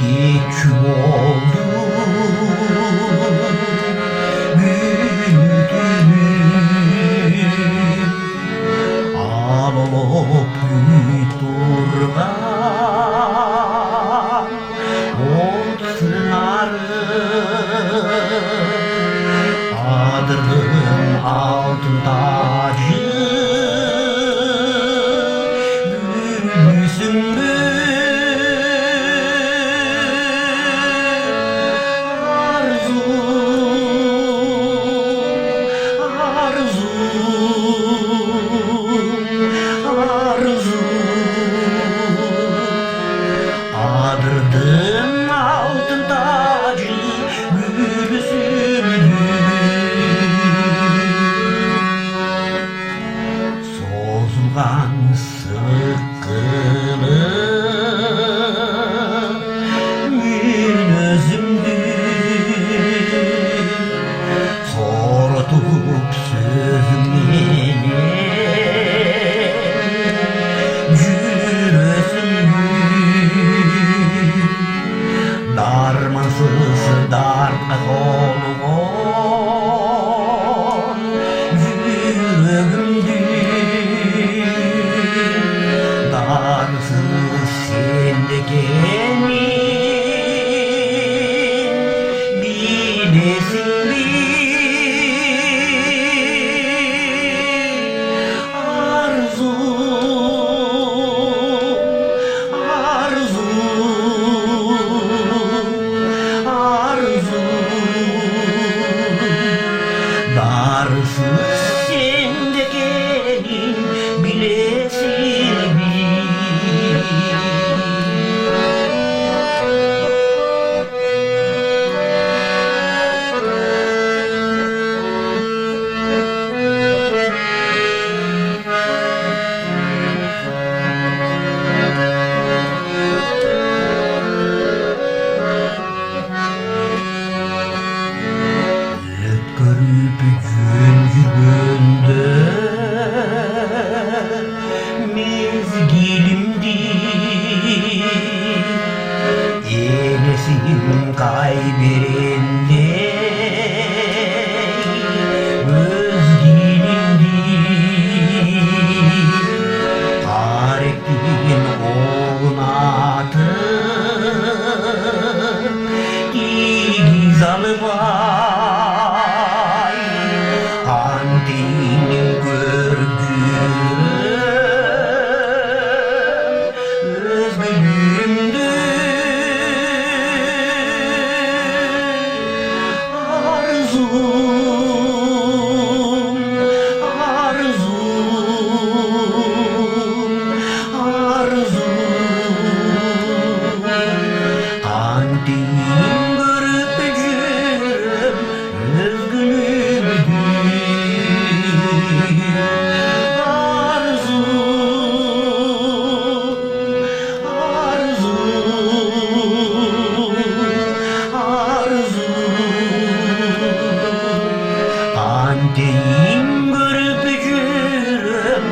Küçük oldu büyüdüm, ağlıp durgan otları adırdım altın tacı yüzümü adırdım altın tacı gülsümü. Sozulgan sıkkılı bir özümdü, sorutup sözümü darmansız dartmak olgun yüreğimdi, darsız sendekenin bilesin bir darsız sende gelin bilesin görüp yüzünde mezgilimdi, eylesin kaybirinde özgilimdi, Tarek'in oğluna atıp gizalıma Antinin görgülü özgürlüğümdü, arzum, arzum, arzum. Antinin görgülüm özgürlüğümdü, Anteyim görüp yürüm